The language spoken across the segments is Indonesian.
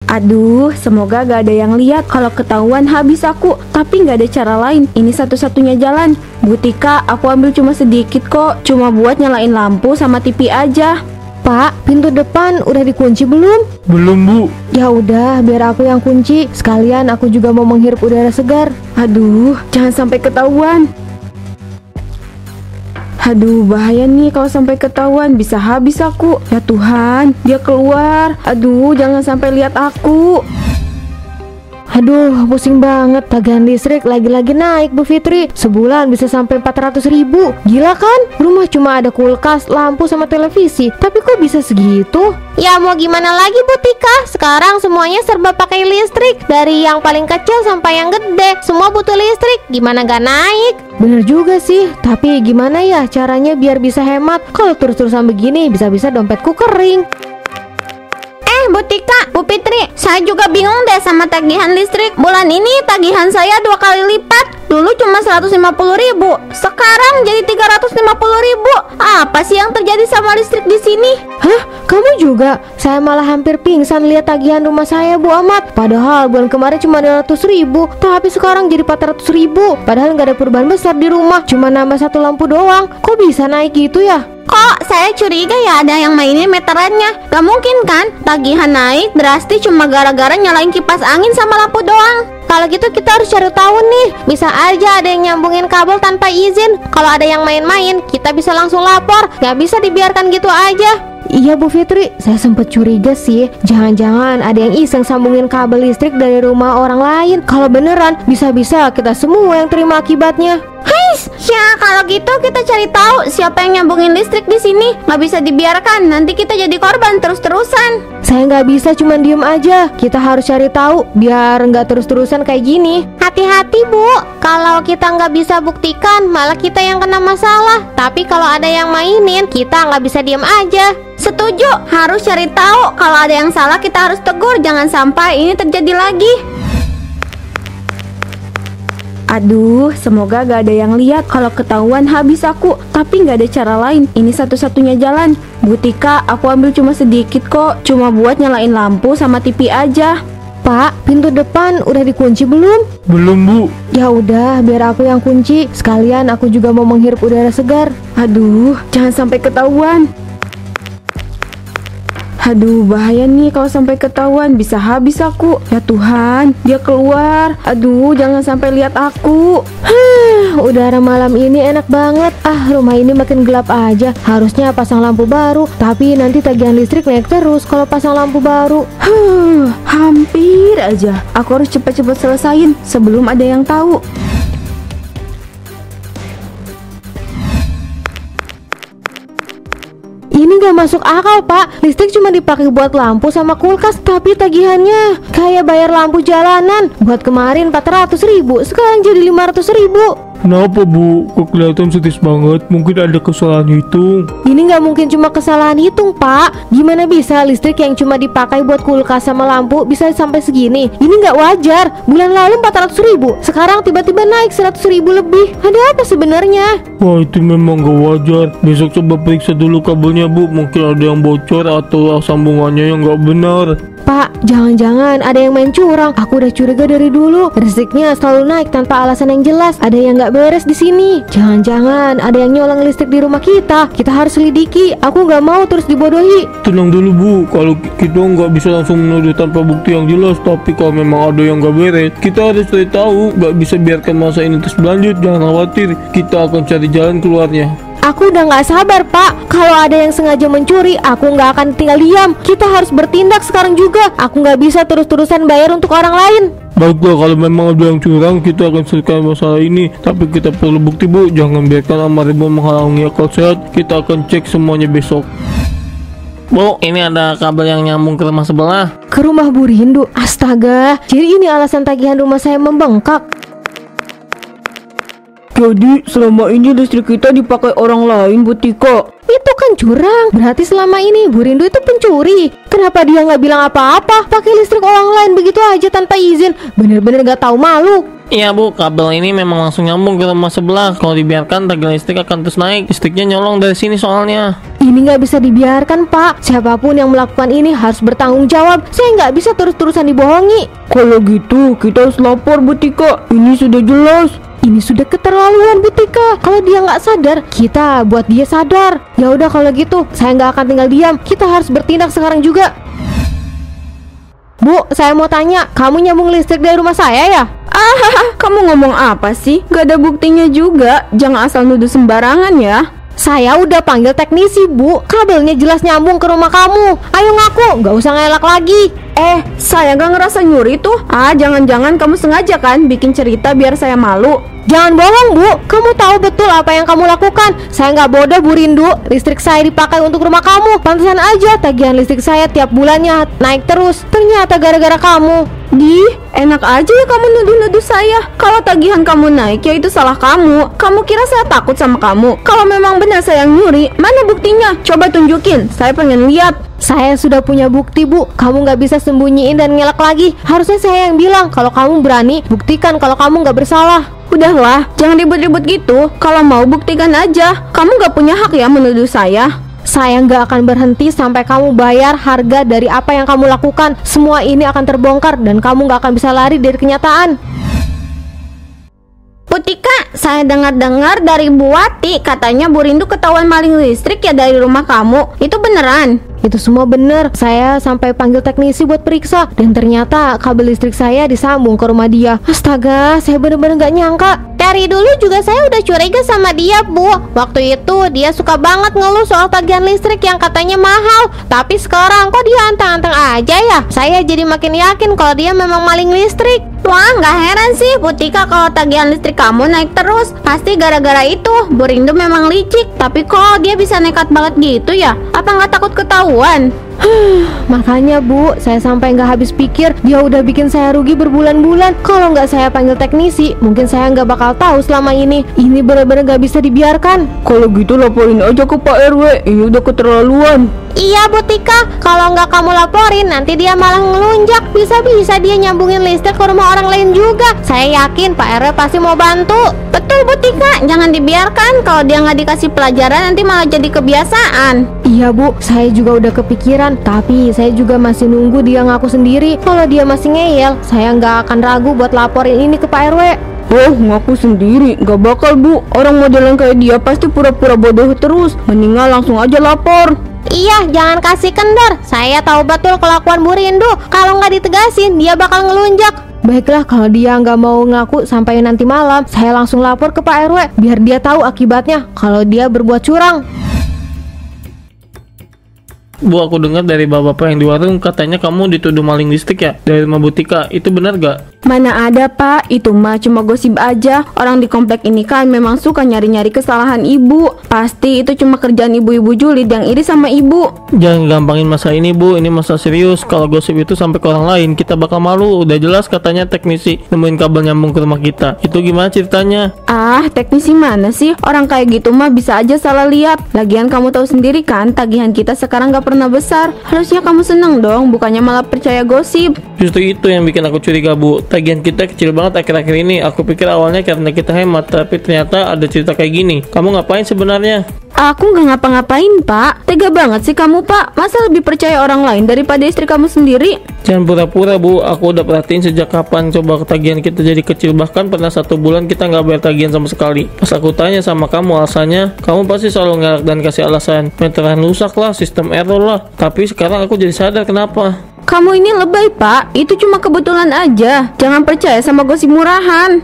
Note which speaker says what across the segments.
Speaker 1: Aduh, semoga gak ada yang lihat. Kalau ketahuan habis aku. Tapi gak ada cara lain. Ini satu-satunya jalan. Bu Tika, aku ambil cuma sedikit kok. Cuma buat nyalain lampu sama TV aja.
Speaker 2: Pak, pintu depan udah dikunci belum?
Speaker 3: Belum, Bu.
Speaker 2: Ya udah, biar aku yang kunci. Sekalian aku juga mau menghirup udara segar.
Speaker 1: Aduh, jangan sampai ketahuan. Aduh, bahaya nih kalau sampai ketahuan, bisa habis aku. Ya Tuhan, dia keluar. Aduh, jangan sampai lihat aku.
Speaker 2: Aduh, pusing banget. Tagihan listrik lagi-lagi naik, Bu Fitri. Sebulan bisa sampai 400.000. Gila kan? Rumah cuma ada kulkas, lampu sama televisi. Tapi kok bisa segitu?
Speaker 4: Ya mau gimana lagi Bu Tika? Sekarang semuanya serba pakai listrik. Dari yang paling kecil sampai yang gede, semua butuh listrik. Gimana gak naik?
Speaker 2: Bener juga sih. Tapi gimana ya caranya biar bisa hemat? Kalau terus-terusan begini, bisa-bisa dompetku kering.
Speaker 4: Bu Tika, Bu Fitri, saya juga bingung deh sama tagihan listrik. Bulan ini tagihan saya 2 kali lipat. Dulu cuma 150.000, sekarang jadi 350.000. Apa sih yang terjadi sama listrik di sini?
Speaker 2: Hah? Kamu juga? Saya malah hampir pingsan lihat tagihan rumah saya, Bu Ahmad. Padahal bulan kemarin cuma 200.000, tapi sekarang jadi 400.000. Padahal nggak ada perubahan besar di rumah, cuma nambah 1 lampu doang. Kok bisa naik gitu ya?
Speaker 4: Kok saya curiga ya ada yang mainin meterannya. Gak mungkin kan tagihan naik drastis cuma gara-gara nyalain kipas angin sama lampu doang. Kalau gitu kita harus cari tahu nih. Bisa aja ada yang nyambungin kabel tanpa izin. Kalau ada yang main-main, kita bisa langsung lapor. Gak bisa dibiarkan gitu aja.
Speaker 2: Iya Bu Fitri, saya sempat curiga sih. Jangan-jangan ada yang iseng sambungin kabel listrik dari rumah orang lain. Kalau beneran, bisa-bisa kita semua yang terima akibatnya.
Speaker 4: Heis, ya kalau gitu kita cari tahu siapa yang nyambungin listrik di sini. Nggak bisa dibiarkan, nanti kita jadi korban terus-terusan.
Speaker 2: Saya nggak bisa cuma diem aja. Kita harus cari tahu biar nggak terus-terusan kayak gini.
Speaker 4: Hati-hati Bu, kalau kita nggak bisa buktikan, malah kita yang kena masalah. Tapi kalau ada yang mainin, kita nggak bisa diem aja. Setuju, harus cari tahu. Kalau ada yang salah kita harus tegur. Jangan sampai ini terjadi lagi.
Speaker 1: Aduh, semoga gak ada yang lihat. Kalau ketahuan habis aku. Tapi gak ada cara lain. Ini satu-satunya jalan. Bu Tika, aku ambil cuma sedikit kok. Cuma buat nyalain lampu sama TV aja.
Speaker 2: Pak, pintu depan udah dikunci belum?
Speaker 3: Belum, Bu.
Speaker 2: Ya udah, biar aku yang kunci. Sekalian aku juga mau menghirup udara segar.
Speaker 1: Aduh, jangan sampai ketahuan. Aduh, bahaya nih kalau sampai ketahuan, bisa habis aku. Ya Tuhan, dia keluar. Aduh, jangan sampai lihat aku.
Speaker 2: Udara malam ini enak banget. Rumah ini makin gelap aja. Harusnya pasang lampu baru, tapi nanti tagihan listrik naik terus kalau pasang lampu baru.
Speaker 1: Hampir aja. Aku harus cepat-cepat selesain sebelum ada yang tahu.
Speaker 2: Ini gak masuk akal Pak. Listrik cuma dipakai buat lampu sama kulkas, tapi tagihannya kayak bayar lampu jalanan. Buat kemarin 400.000, sekarang jadi 500.000.
Speaker 3: Kenapa, Bu? Kok kelihatan serius banget? Mungkin ada kesalahan hitung.
Speaker 2: Ini nggak mungkin cuma kesalahan hitung, Pak. Gimana bisa listrik yang cuma dipakai buat kulkas sama lampu bisa sampai segini? Ini nggak wajar. Bulan lalu 400.000, sekarang tiba-tiba naik 100.000 lebih. Ada apa sebenarnya?
Speaker 3: Wah, itu memang gak wajar. Besok coba periksa dulu kabelnya, Bu. Mungkin ada yang bocor atau sambungannya yang gak benar.
Speaker 2: Pak, jangan-jangan ada yang main curang. Aku udah curiga dari dulu. Listriknya selalu naik tanpa alasan yang jelas. Ada yang nggak beres di sini. Jangan-jangan ada yang nyolong listrik di rumah kita. Kita harus selidiki. Aku nggak mau terus dibodohi.
Speaker 3: Tenang dulu, Bu. Kalau kita nggak bisa langsung menuduh tanpa bukti yang jelas. Tapi kalau memang ada yang nggak beres, kita harus cari tahu. Nggak bisa biarkan masa ini terus berlanjut. Jangan khawatir. Kita akan cari jalan keluarnya.
Speaker 2: Aku udah gak sabar, Pak. Kalau ada yang sengaja mencuri, aku gak akan tinggal diam. Kita harus bertindak sekarang juga. Aku gak bisa terus-terusan bayar untuk orang lain.
Speaker 3: Baiklah, kalau memang ada yang curang, kita akan selesaikan masalah ini. Tapi kita perlu bukti, Bu. Jangan biarkan amarahmu menghalangi akal sehat. Kita akan cek semuanya besok.
Speaker 5: Bu, ini ada kabel yang nyambung ke rumah sebelah.
Speaker 2: Ke rumah Bu Rindu? Astaga, jadi ini alasan tagihan rumah saya membengkak.
Speaker 1: Jadi selama ini listrik kita dipakai orang lain, Bu Tika?
Speaker 2: Itu kan curang. Berarti selama ini Bu Rindu itu pencuri. Kenapa dia nggak bilang apa-apa? Pakai listrik orang lain begitu aja tanpa izin. Bener-bener nggak tahu malu.
Speaker 5: Iya Bu, kabel ini memang langsung nyambung ke rumah sebelah. Kalau dibiarkan tagihan listrik akan terus naik. Listriknya nyolong dari sini soalnya.
Speaker 2: Ini nggak bisa dibiarkan, Pak. Siapapun yang melakukan ini harus bertanggung jawab. Saya nggak bisa terus-terusan dibohongi.
Speaker 1: Kalau gitu kita harus lapor, Bu Tika. Ini sudah jelas.
Speaker 2: Ini sudah keterlaluan, Bu Tika. Kalau dia nggak sadar, kita buat dia sadar. Ya udah kalau gitu, saya nggak akan tinggal diam. Kita harus bertindak sekarang juga. Bu, saya mau tanya, kamu nyambung listrik dari rumah saya ya?
Speaker 1: Kamu ngomong apa sih? Gak ada buktinya juga. Jangan asal nuduh sembarangan ya.
Speaker 2: Saya udah panggil teknisi, Bu. Kabelnya jelas nyambung ke rumah kamu. Ayo ngaku, nggak usah ngelak lagi.
Speaker 1: Saya gak ngerasa nyuri tuh. Jangan-jangan kamu sengaja kan bikin cerita biar saya malu.
Speaker 2: Jangan bohong, Bu. Kamu tahu betul apa yang kamu lakukan. Saya nggak bodoh, Bu Rindu. Listrik saya dipakai untuk rumah kamu. Pantesan aja tagihan listrik saya tiap bulannya naik terus. Ternyata gara-gara kamu.
Speaker 1: Enak aja ya kamu nuduh-nuduh saya. Kalau tagihan kamu naik ya itu salah kamu. Kamu kira saya takut sama kamu? Kalau memang benar saya yang nyuri, mana buktinya? Coba tunjukin, saya pengen lihat.
Speaker 2: Saya sudah punya bukti, Bu. Kamu nggak bisa sembunyiin dan ngelak lagi. Harusnya saya yang bilang. Kalau kamu berani, buktikan kalau kamu nggak bersalah.
Speaker 1: Udahlah, jangan ribut-ribut gitu. Kalau mau buktikan aja. Kamu nggak punya hak ya menuduh saya.
Speaker 2: Saya nggak akan berhenti sampai kamu bayar harga dari apa yang kamu lakukan. Semua ini akan terbongkar dan kamu nggak akan bisa lari dari kenyataan.
Speaker 4: Bu Tika, saya dengar-dengar dari Bu Wati katanya Bu Rindu ketahuan maling listrik ya dari rumah kamu. Itu beneran?
Speaker 2: Itu semua bener. Saya sampai panggil teknisi buat periksa. Dan ternyata kabel listrik saya disambung ke rumah dia. Astaga, saya bener-bener gak nyangka.
Speaker 4: Dari dulu juga saya udah curiga sama dia, Bu. Waktu itu dia suka banget ngeluh soal tagihan listrik yang katanya mahal. Tapi sekarang kok dia anteng-anteng aja ya? Saya jadi makin yakin kalau dia memang maling listrik. Wah, nggak heran sih Bu Tika kalau tagihan listrik kamu naik terus. Pasti gara-gara itu. Bu Rindu memang licik. Tapi kok dia bisa nekat banget gitu ya? Apa nggak takut ketahuan?
Speaker 2: Makanya, Bu, saya sampai nggak habis pikir. Dia udah bikin saya rugi berbulan-bulan. Kalau nggak saya panggil teknisi, mungkin saya nggak bakal tahu selama ini. Ini bener-bener nggak bisa dibiarkan.
Speaker 1: Kalau gitu laporin aja ke Pak RW. Ini udah keterlaluan.
Speaker 4: Iya Bu Tika, kalau nggak kamu laporin nanti dia malah ngelunjak. Bisa-bisa dia nyambungin listrik ke rumah orang lain juga. Saya yakin Pak RW pasti mau bantu. Betul Bu Tika, jangan dibiarkan. Kalau dia nggak dikasih pelajaran nanti malah jadi kebiasaan.
Speaker 2: Iya, Bu, saya juga udah kepikiran. Tapi saya juga masih nunggu dia ngaku sendiri. Kalau dia masih ngeyel, saya nggak akan ragu buat laporin ini ke Pak RW.
Speaker 1: Oh, ngaku sendiri? Gak bakal, Bu. Orang modelan kayak dia pasti pura-pura bodoh terus. Mendingan langsung aja lapor.
Speaker 4: Iya, jangan kasih kendor. Saya tahu betul kelakuan Bu Rindu. Kalau nggak ditegasin, dia bakal ngelunjak.
Speaker 2: Baiklah, kalau dia nggak mau ngaku sampai nanti malam, saya langsung lapor ke Pak RW. Biar dia tahu akibatnya kalau dia berbuat curang.
Speaker 5: Bu, aku dengar dari bapak-bapak yang di warung katanya kamu dituduh maling listrik ya dari rumah Bu Tika. Itu benar gak?
Speaker 1: Mana ada, Pak, itu mah cuma gosip aja. Orang di komplek ini kan memang suka nyari-nyari kesalahan ibu. Pasti itu cuma kerjaan ibu-ibu julid yang iri sama ibu.
Speaker 5: Jangan gampangin masalah ini, Bu. Ini masalah serius. Kalau gosip itu sampai ke orang lain, kita bakal malu. Udah jelas katanya teknisi nemuin kabel nyambung ke rumah kita. Itu gimana ceritanya?
Speaker 1: Teknisi mana sih? Orang kayak gitu mah bisa aja salah lihat. Lagian kamu tahu sendiri kan, tagihan kita sekarang gak pernah besar. Harusnya kamu seneng dong, bukannya malah percaya gosip.
Speaker 5: Justru itu yang bikin aku curiga, Bu. Tagihan kita kecil banget akhir-akhir ini. Aku pikir awalnya karena kita hemat, tapi ternyata ada cerita kayak gini. Kamu ngapain sebenarnya?
Speaker 1: Aku nggak ngapa-ngapain, Pak. Tega banget sih kamu, Pak. Masa lebih percaya orang lain daripada istri kamu sendiri?
Speaker 5: Jangan pura-pura, Bu. Aku udah perhatiin sejak kapan coba tagihan kita jadi kecil. Bahkan pernah 1 bulan kita nggak bayar tagihan sama sekali. Pas aku tanya sama kamu alasannya, kamu pasti selalu ngelak dan kasih alasan meteran rusak lah, sistem error lah. Tapi sekarang aku jadi sadar kenapa.
Speaker 1: Kamu ini lebay, Pak. Itu cuma kebetulan aja. Jangan percaya sama gosip murahan.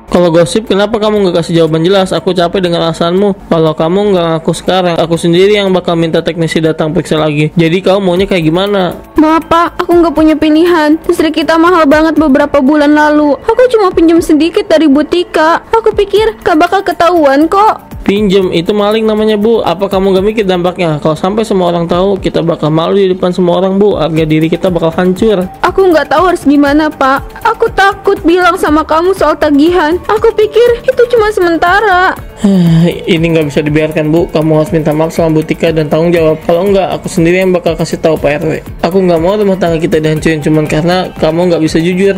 Speaker 5: Kalau gosip, kenapa kamu nggak kasih jawaban jelas? Aku capek dengan alasanmu. Kalau kamu nggak ngaku sekarang, aku sendiri yang bakal minta teknisi datang periksa lagi. Jadi kamu maunya kayak gimana?
Speaker 1: Maaf, Pak, aku nggak punya pilihan. Listrik kita mahal banget beberapa bulan lalu. Aku cuma pinjam sedikit dari Bu Tika. Aku pikir gak bakal ketahuan kok.
Speaker 5: Pinjam itu maling namanya, Bu. Apa kamu gak mikir dampaknya? Kalau sampai semua orang tahu, kita bakal malu di depan semua orang, Bu. Harga diri kita bakal hancur.
Speaker 1: Aku nggak tahu harus gimana, Pak. Aku takut bilang sama kamu soal tagihan. Aku pikir itu cuma sementara.
Speaker 5: Ini nggak bisa dibiarkan, Bu. Kamu harus minta maaf sama Bu Tika dan tanggung jawab. Kalau enggak, aku sendiri yang bakal kasih tahu Pak RW. Aku nggak mau rumah tangga kita dihancurin cuman karena kamu nggak bisa jujur.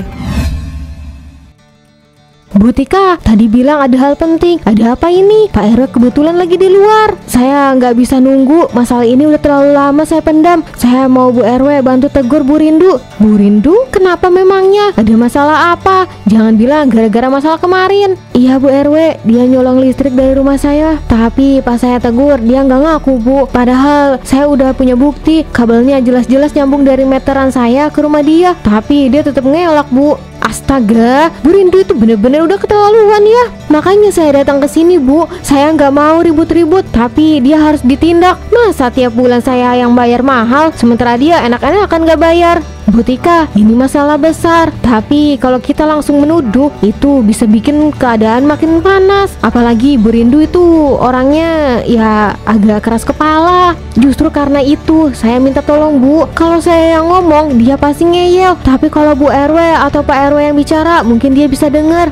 Speaker 2: Bu Tika, tadi bilang ada hal penting. Ada apa ini? Pak RW kebetulan lagi di luar. Saya nggak bisa nunggu. Masalah ini udah terlalu lama saya pendam. Saya mau Bu RW bantu tegur Bu Rindu. Bu Rindu? Kenapa memangnya? Ada masalah apa? Jangan bilang gara-gara masalah kemarin. Iya Bu RW, dia nyolong listrik dari rumah saya. Tapi pas saya tegur, dia nggak ngaku, Bu. Padahal saya udah punya bukti. Kabelnya jelas-jelas nyambung dari meteran saya ke rumah dia. Tapi dia tetap ngelak, Bu. Astaga, Bu Rindu itu bener-bener udah keterlaluan ya. Makanya saya datang ke sini, Bu. Saya nggak mau ribut-ribut, tapi dia harus ditindak. Masa tiap bulan saya yang bayar mahal, sementara dia enak-enakan nggak bayar? Bu Tika, ini masalah besar. Tapi kalau kita langsung menuduh, itu bisa bikin keadaan makin panas. Apalagi Bu Rindu itu orangnya ya agak keras kepala. Justru karena itu saya minta tolong, Bu. Kalau saya yang ngomong, dia pasti ngeyel. Tapi kalau Bu RW atau Pak RW yang bicara, mungkin dia bisa dengar.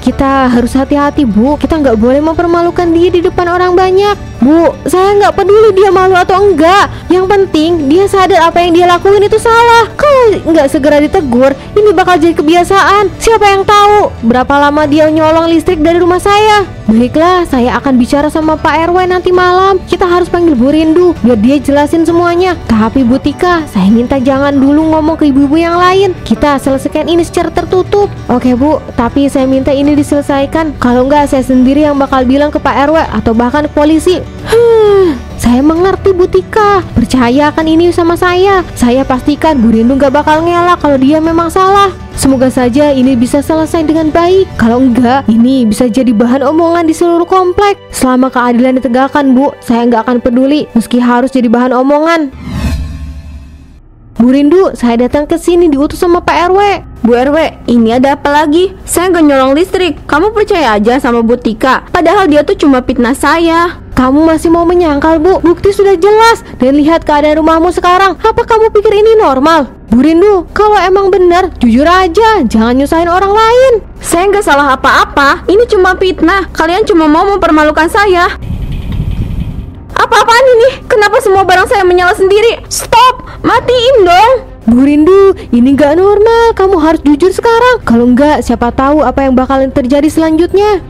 Speaker 2: Kita harus hati-hati, Bu. Kita nggak boleh mempermalukan dia di depan orang banyak. Bu, saya nggak peduli dia malu atau enggak. Yang penting dia sadar apa yang dia lakuin itu salah. Kalau nggak segera ditegur, ini bakal jadi kebiasaan. Siapa yang tahu berapa lama dia nyolong listrik dari rumah saya? Baiklah, saya akan bicara sama Pak RW nanti malam. Kita harus panggil Bu Rindu biar dia jelasin semuanya. Tapi Bu Tika, saya minta jangan dulu ngomong ke ibu-ibu yang lain. Kita selesaikan ini secara tertutup. Oke Bu, tapi saya minta ini diselesaikan. Kalau nggak, saya sendiri yang bakal bilang ke Pak RW atau bahkan ke polisi. Saya mengerti Bu Tika. Percayakan ini sama saya. Saya pastikan Bu Rindu gak bakal ngelak kalau dia memang salah. Semoga saja ini bisa selesai dengan baik. Kalau enggak, ini bisa jadi bahan omongan di seluruh komplek. Selama keadilan ditegakkan, Bu, saya nggak akan peduli meski harus jadi bahan omongan. Bu Rindu, saya datang ke sini diutus sama Pak RW.
Speaker 1: Bu RW, ini ada apa lagi? Saya nggak nyolong listrik. Kamu percaya aja sama Bu Tika. Padahal dia tuh cuma fitnah saya.
Speaker 2: Kamu masih mau menyangkal, Bu? Bukti sudah jelas. Dan lihat keadaan rumahmu sekarang. Apa kamu pikir ini normal? Bu Rindu, kalau emang benar, jujur aja. Jangan nyusahin orang lain.
Speaker 1: Saya nggak salah apa-apa. Ini cuma fitnah. Kalian cuma mau mempermalukan saya. Apa-apaan ini? Kenapa semua barang saya menyala sendiri? Stop! Matiin dong!
Speaker 2: Bu Rindu, ini gak normal. Kamu harus jujur sekarang. Kalau enggak, siapa tahu apa yang bakalan terjadi selanjutnya.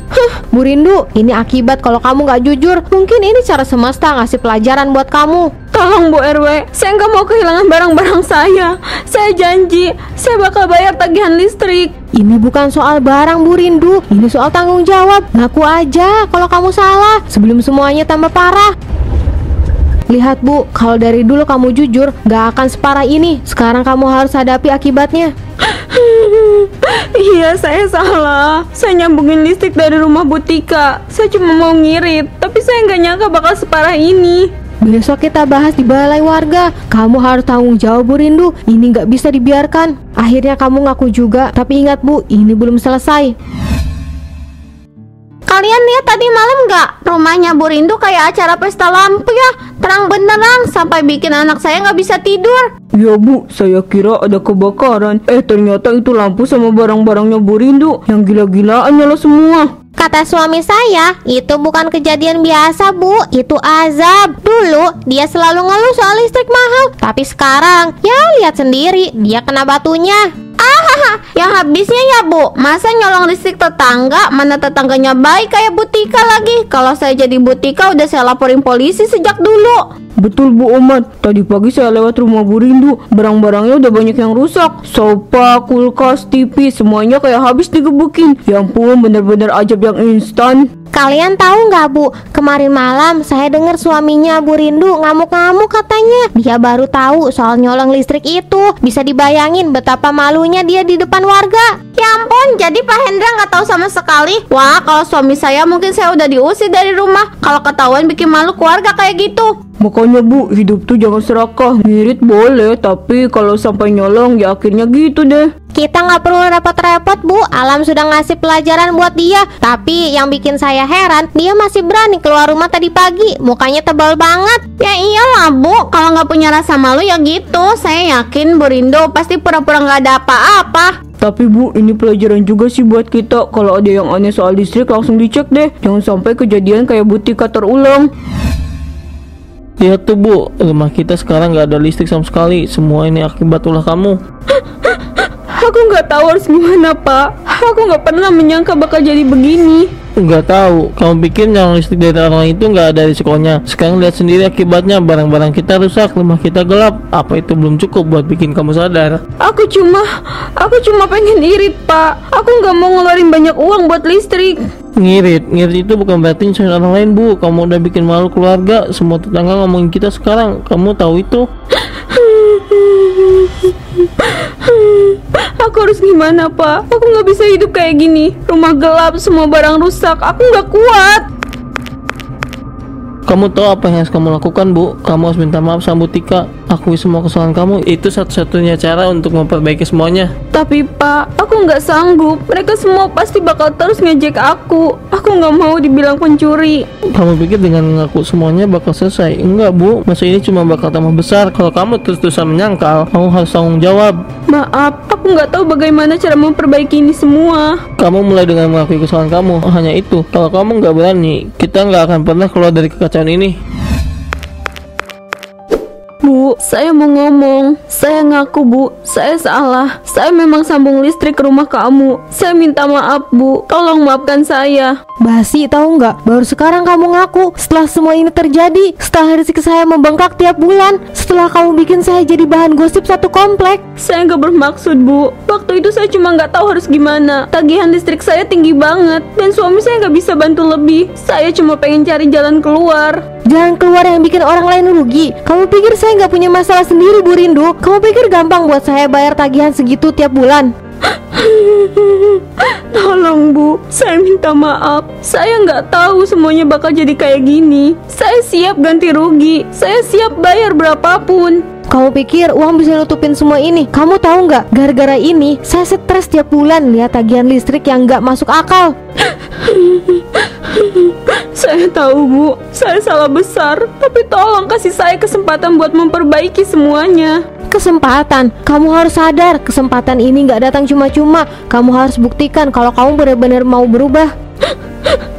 Speaker 2: Bu Rindu, ini akibat kalau kamu gak jujur. Mungkin ini cara semesta ngasih pelajaran buat kamu.
Speaker 1: Tolong Bu RW, saya nggak mau kehilangan barang-barang saya. Saya janji, saya bakal bayar tagihan listrik.
Speaker 2: Ini bukan soal barang, Bu Rindu. Ini soal tanggung jawab. Ngaku aja kalau kamu salah sebelum semuanya tambah parah. Lihat Bu, kalau dari dulu kamu jujur, gak akan separah ini. Sekarang kamu harus hadapi akibatnya.
Speaker 1: Iya, saya salah. Saya nyambungin listrik dari rumah Bu Tika. Saya cuma mau ngirit, tapi saya nggak nyangka bakal separah ini.
Speaker 2: Besok kita bahas di balai warga. Kamu harus tanggung jawab, Bu Rindu. Ini gak bisa dibiarkan. Akhirnya kamu ngaku juga. Tapi ingat Bu, ini belum selesai.
Speaker 4: Kalian lihat tadi malam nggak? Rumahnya Bu Rindu kayak acara pesta lampu ya. Terang benderang sampai bikin anak saya nggak bisa tidur.
Speaker 1: Ya Bu, saya kira ada kebakaran. Ternyata itu lampu sama barang-barangnya Bu Rindu yang gila-gilaan nyala semua.
Speaker 4: Kata suami saya, itu bukan kejadian biasa Bu, itu azab. Dulu dia selalu ngeluh soal listrik mahal, tapi sekarang ya lihat sendiri, dia kena batunya. Yang habisnya ya Bu, masa nyolong listrik tetangga, mana tetangganya baik kayak Bu Tika lagi. Kalau saya jadi Bu Tika udah saya laporin polisi sejak dulu.
Speaker 1: Betul Bu Omat, tadi pagi saya lewat rumah Bu Rindu. Barang-barangnya udah banyak yang rusak. Sofa, kulkas, TV, semuanya kayak habis digebukin. Ya ampun, bener-bener ajab yang instan.
Speaker 4: Kalian tahu nggak Bu, kemarin malam saya dengar suaminya Bu Rindu ngamuk-ngamuk katanya. Dia baru tahu soal nyolong listrik itu. Bisa dibayangin betapa malunya dia di depan warga. Ya ampun, jadi Pak Hendra nggak tahu sama sekali. Wah, kalau suami saya mungkin saya udah diusir dari rumah. Kalau ketahuan bikin malu keluarga kayak gitu.
Speaker 1: Makanya Bu, hidup tuh jangan serakah. Ngirit boleh, tapi kalau sampai nyolong ya akhirnya gitu deh.
Speaker 2: Kita nggak perlu repot-repot Bu, alam sudah ngasih pelajaran buat dia. Tapi yang bikin saya heran, dia masih berani keluar rumah tadi pagi. Mukanya tebal banget.
Speaker 4: Ya iyalah Bu, kalau nggak punya rasa malu ya gitu. Saya yakin Bu Rindo pasti pura-pura nggak ada apa-apa.
Speaker 1: Tapi Bu, ini pelajaran juga sih buat kita. Kalau ada yang aneh soal listrik langsung dicek deh. Jangan sampai kejadian kayak Bu Tika terulang.
Speaker 5: Lihat tuh Bu, rumah kita sekarang nggak ada listrik sama sekali. Semua ini akibat ulah kamu.
Speaker 1: Aku nggak tahu harus gimana Pak. Aku nggak pernah menyangka bakal jadi begini.
Speaker 5: Nggak tahu, kamu pikir nyala listrik dari orang itu nggak ada risikonya. Sekarang lihat sendiri akibatnya, barang-barang kita rusak, rumah kita gelap. Apa itu belum cukup buat bikin kamu sadar?
Speaker 1: Aku cuma pengen irit Pak. Aku nggak mau ngeluarin banyak uang buat listrik.
Speaker 5: Ngirit itu bukan berarti nyusahin orang lain Bu. Kamu udah bikin malu keluarga, semua tetangga ngomongin kita sekarang. Kamu tahu itu?
Speaker 1: Aku harus gimana Pak? Aku nggak bisa hidup kayak gini. Rumah gelap, semua barang rusak. Aku nggak kuat.
Speaker 5: Kamu tahu apa yang harus kamu lakukan Bu? Kamu harus minta maaf sama Bu Tika. Akui semua kesalahan kamu. Itu satu-satunya cara untuk memperbaiki semuanya.
Speaker 1: Tapi Pak, aku nggak sanggup. Mereka semua pasti bakal terus ngejek aku. Aku nggak mau dibilang pencuri.
Speaker 5: Kamu pikir dengan mengaku semuanya bakal selesai? Enggak Bu, masa ini cuma bakal tambah besar. Kalau kamu terus-terusan menyangkal, kamu harus tanggung jawab.
Speaker 1: Maaf, aku nggak tahu bagaimana cara memperbaiki ini semua.
Speaker 5: Kamu mulai dengan mengakui kesalahan kamu. Hanya itu. Kalau kamu nggak berani, kita nggak akan pernah keluar dari kekacauan ini.
Speaker 1: Bu, saya mau ngomong. Saya ngaku Bu, saya salah. Saya memang sambung listrik ke rumah kamu. Saya minta maaf Bu, tolong maafkan saya.
Speaker 2: Basi tahu nggak? Baru sekarang kamu ngaku. Setelah semua ini terjadi, setelah rezeki saya membengkak tiap bulan, setelah kamu bikin saya jadi bahan gosip satu komplek.
Speaker 1: Saya nggak bermaksud Bu. Waktu itu saya cuma nggak tahu harus gimana. Tagihan listrik saya tinggi banget dan suami saya nggak bisa bantu lebih. Saya cuma pengen cari jalan keluar.
Speaker 2: Jalan keluar yang bikin orang lain rugi. Kamu pikir saya nggak punya masalah sendiri Bu Rindu? Kamu pikir gampang buat saya bayar tagihan segitu tiap bulan?
Speaker 1: Tolong Bu, saya minta maaf. Saya nggak tahu semuanya bakal jadi kayak gini. Saya siap ganti rugi. Saya siap bayar berapapun.
Speaker 2: Kamu pikir uang bisa nutupin semua ini? Kamu tahu nggak? Gara-gara ini saya stres tiap bulan lihat tagihan listrik yang nggak masuk akal.
Speaker 1: Saya tahu Bu, saya salah besar. Tapi tolong kasih saya kesempatan buat memperbaiki semuanya.
Speaker 2: Kesempatan, kamu harus sadar kesempatan ini nggak datang cuma-cuma. Kamu harus buktikan kalau kamu benar-benar mau berubah.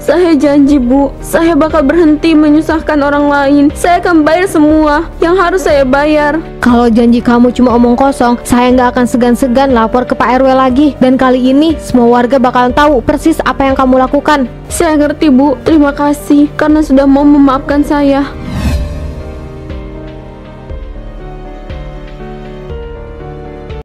Speaker 1: Saya janji Bu, saya bakal berhenti menyusahkan orang lain. Saya akan bayar semua yang harus saya bayar.
Speaker 2: Kalau janji kamu cuma omong kosong, saya nggak akan segan-segan lapor ke Pak RW lagi. Dan kali ini semua warga bakalan tahu persis apa yang kamu lakukan.
Speaker 1: Saya ngerti Bu, terima kasih karena sudah mau memaafkan saya.